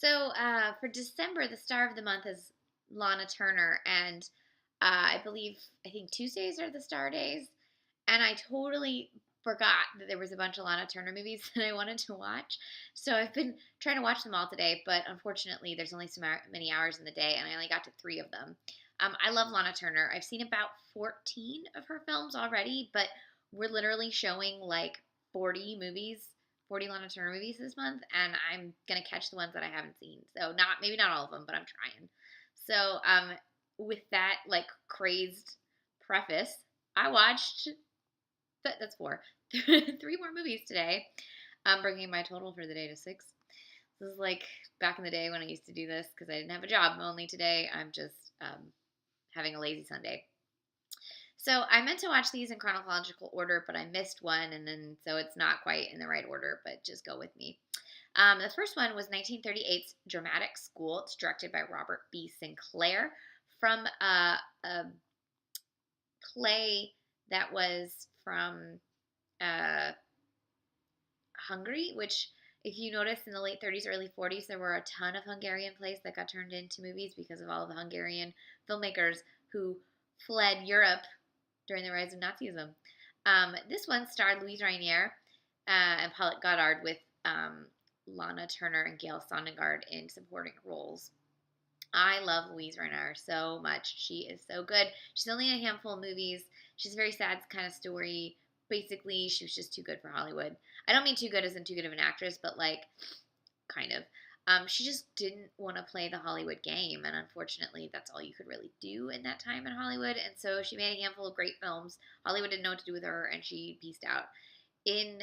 For December, the star of the month is Lana Turner, and I think Tuesdays are the star days, and I totally forgot that there was a bunch of Lana Turner movies that I wanted to watch. So I've been trying to watch them all today, but unfortunately, there's only so many hours in the day, and I only got to three of them. I love Lana Turner. I've seen about 14 of her films already, but we're literally showing like 40 movies, 40 Lana Turner movies this month, and I'm gonna catch the ones that I haven't seen. So maybe not all of them, but I'm trying. So with that like crazed preface, I watched that's four, three more movies today. I'm bringing my total for the day to six. This is like back in the day when I used to do this because I didn't have a job. Only today I'm just having a lazy Sunday. So I meant to watch these in chronological order, but I missed one, and then so it's not quite in the right order, but just go with me. The first one was 1938's Dramatic School. It's directed by Robert B. Sinclair from a play that was from Hungary, which, if you notice, in the late 30s, early 40s, there were a ton of Hungarian plays that got turned into movies because of all of the Hungarian filmmakers who fled Europe during the rise of Nazism. This one starred Louise Rainier and Paulette Goddard with Lana Turner and Gail Sondergaard in supporting roles. I love Louise Rainier so much. She is so good. She's only in a handful of movies. She's a very sad kind of story. Basically, she was just too good for Hollywood. I don't mean too good as in too good of an actress, but like, kind of. She just didn't want to play the Hollywood game, and unfortunately, that's all you could really do in that time in Hollywood. And so she made a handful of great films. Hollywood didn't know what to do with her, and she pieced out. In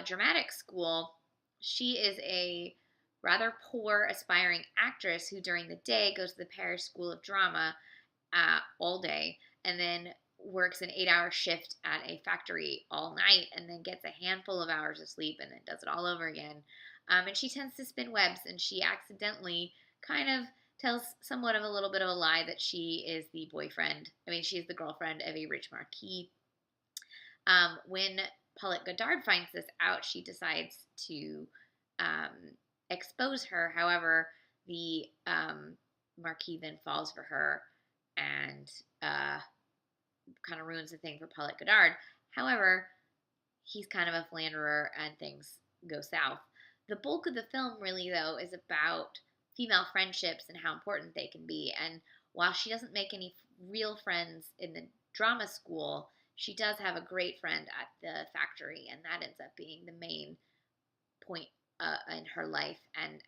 Dramatic School, she is a rather poor aspiring actress who during the day goes to the Paris School of Drama all day and then works an 8-hour shift at a factory all night and then gets a handful of hours of sleep and then does it all over again. And she tends to spin webs, and she accidentally kind of tells somewhat of a little bit of a lie that she is the boyfriend. I mean, she's the girlfriend of a rich marquis. When Paulette Goddard finds this out, she decides to expose her. However, the marquis then falls for her and kind of ruins the thing for Paulette Goddard. However, he's kind of a philanderer and things go south. The bulk of the film, really, though, is about female friendships and how important they can be. And while she doesn't make any real friends in the drama school, she does have a great friend at the factory, and that ends up being the main point in her life, and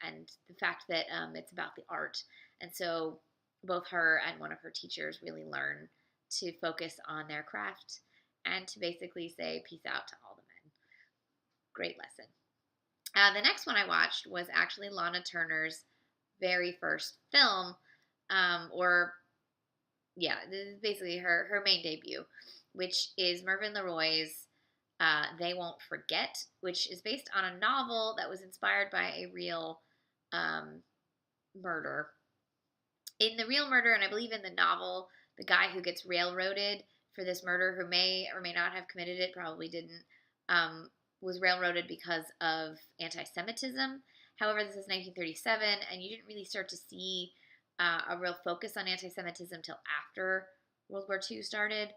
the fact that it's about the art. And so both her and one of her teachers really learn to focus on their craft and to basically say peace out to all the men. Great lesson. The next one I watched was actually Lana Turner's very first film, this is basically her main debut, which is Mervyn LeRoy's They Won't Forget, which is based on a novel that was inspired by a real murder. In the real murder, and I believe in the novel, the guy who gets railroaded for this murder, who may or may not have committed it, probably didn't, was railroaded because of anti-Semitism. However, this is 1937, and you didn't really start to see a real focus on anti-Semitism till after World War II started.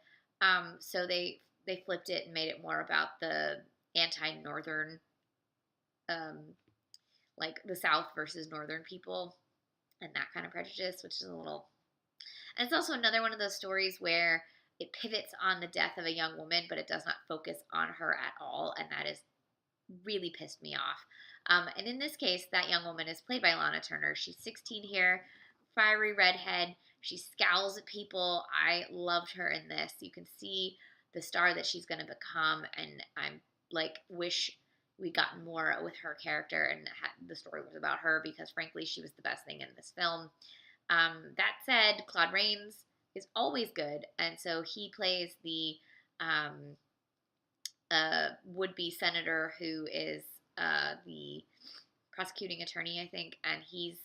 So they flipped it and made it more about the anti-Northern, like the South versus Northern people and that kind of prejudice, which is a little... And it's also another one of those stories where it pivots on the death of a young woman, but it does not focus on her at all, and that has really pissed me off. And in this case, that young woman is played by Lana Turner. She's 16 here, fiery redhead. She scowls at people. I loved her in this. You can see the star that she's going to become, and I'm like, wish we got more with her character and the story was about her, because frankly, she was the best thing in this film. That said, Claude Rains is always good, and so he plays the would-be senator who is the prosecuting attorney, I think, and he's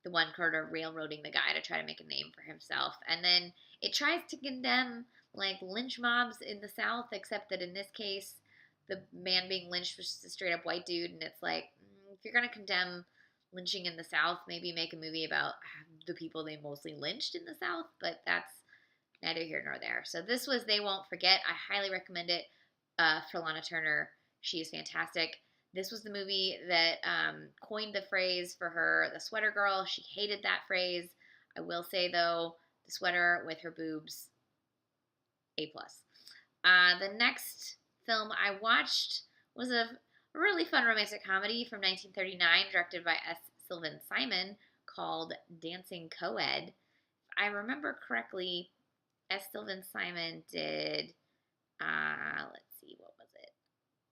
the one kind of railroading the guy to try to make a name for himself. And then it tries to condemn like lynch mobs in the South, except that in this case, the man being lynched was just a straight up white dude, and it's like, if you're going to condemn lynching in the South, maybe make a movie about the people they mostly lynched in the South, but that's neither here nor there. So this was They Won't Forget. I highly recommend it for Lana Turner. She is fantastic. This was the movie that coined the phrase for her, the sweater girl. She hated that phrase. I will say, though, the sweater with her boobs, A+. The next film I watched was a really fun romantic comedy from 1939 directed by S. Sylvan Simon called Dancing Coed. If I remember correctly, S. Sylvan Simon did, let's see, what was it?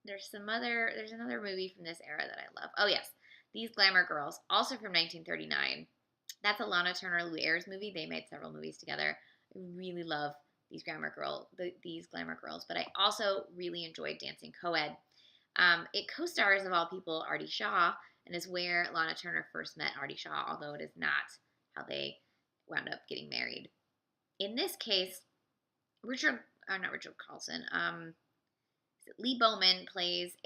There's another movie from this era that I love. Oh, yes, These Glamour Girls, also from 1939. That's a Lana Turner, Lou Ayres movie. They made several movies together. I really love These Glamour Girls, but I also really enjoyed Dancing Coed. It co-stars, of all people, Artie Shaw, and is where Lana Turner first met Artie Shaw, although it is not how they wound up getting married. In this case, not Richard Carlson, Lee Bowman plays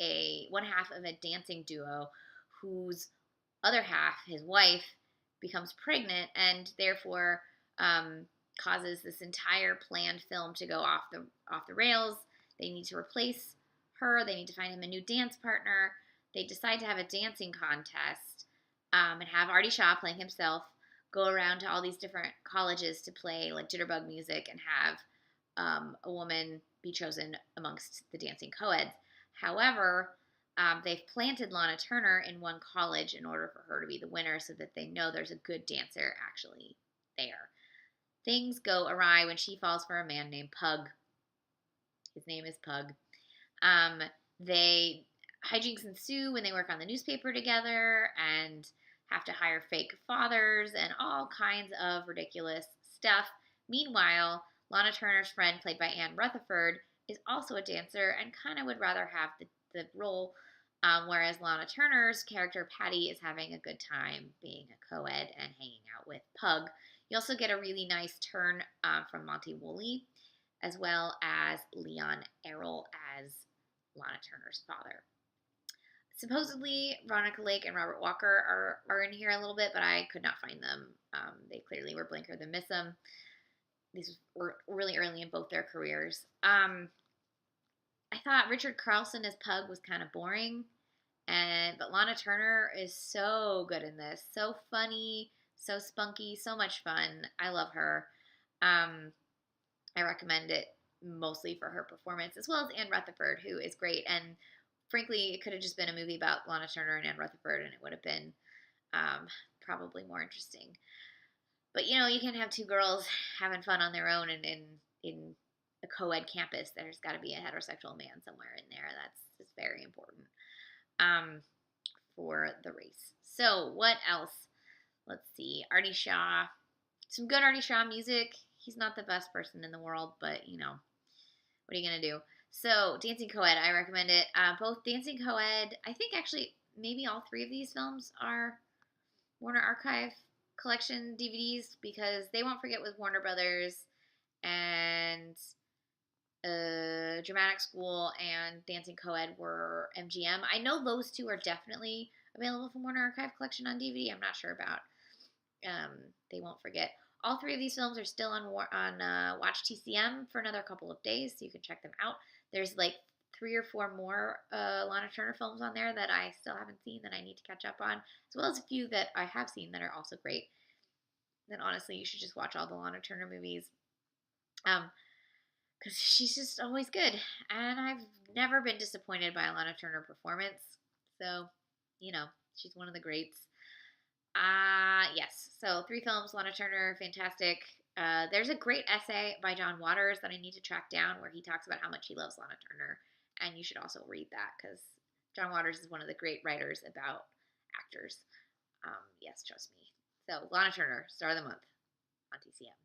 one half of a dancing duo whose other half, his wife, becomes pregnant and therefore causes this entire planned film to go off the rails. They need to replace her. They need to find him a new dance partner. They decide to have a dancing contest and have Artie Shaw playing himself go around to all these different colleges to play like jitterbug music and have a woman be chosen amongst the dancing co-eds. However, they've planted Lana Turner in one college in order for her to be the winner so that they know there's a good dancer actually there. Things go awry when she falls for a man named Pug. His name is Pug. Hijinks ensue when they work on the newspaper together and have to hire fake fathers and all kinds of ridiculous stuff. Meanwhile, Lana Turner's friend, played by Anne Rutherford, is also a dancer and kind of would rather have the role, whereas Lana Turner's character, Patty, is having a good time being a co-ed and hanging out with Pug. You also get a really nice turn from Monty Woolley, as well as Leon Errol as Lana Turner's father. Supposedly, Veronica Lake and Robert Walker are in here a little bit, but I could not find them. They clearly were blinker than miss them. These were really early in both their careers. I thought Richard Carlson as Pug was kind of boring, but Lana Turner is so good in this. So funny, so spunky, so much fun. I love her. I recommend it mostly for her performance, as well as Anne Rutherford, who is great. And frankly, it could have just been a movie about Lana Turner and Anne Rutherford, and it would have been probably more interesting. But, you can have two girls having fun on their own and in a co-ed campus. There's got to be a heterosexual man somewhere in there. That's just very important for the race. So what else? Let's see. Artie Shaw. Some good Artie Shaw music. He's not the best person in the world, but, what are you going to do? So, Dancing Coed, I recommend it. Both Dancing Coed, I think actually maybe all three of these films are Warner Archive collection DVDs, because They Won't Forget with Warner Brothers and Dramatic School and Dancing Coed were MGM. I know those two are definitely available from Warner Archive collection on DVD. I'm not sure about They Won't Forget. All three of these films are still on Watch TCM for another couple of days, so you can check them out. There's like 3 or 4 more Lana Turner films on there that I still haven't seen that I need to catch up on, as well as a few that I have seen that are also great. Then honestly, you should just watch all the Lana Turner movies, because she's just always good, and I've never been disappointed by a Lana Turner performance. So, she's one of the greats. Yes. So 3 films, Lana Turner, fantastic. There's a great essay by John Waters that I need to track down where he talks about how much he loves Lana Turner, and you should also read that because John Waters is one of the great writers about actors. Yes, trust me. So Lana Turner, Star of the Month on TCM.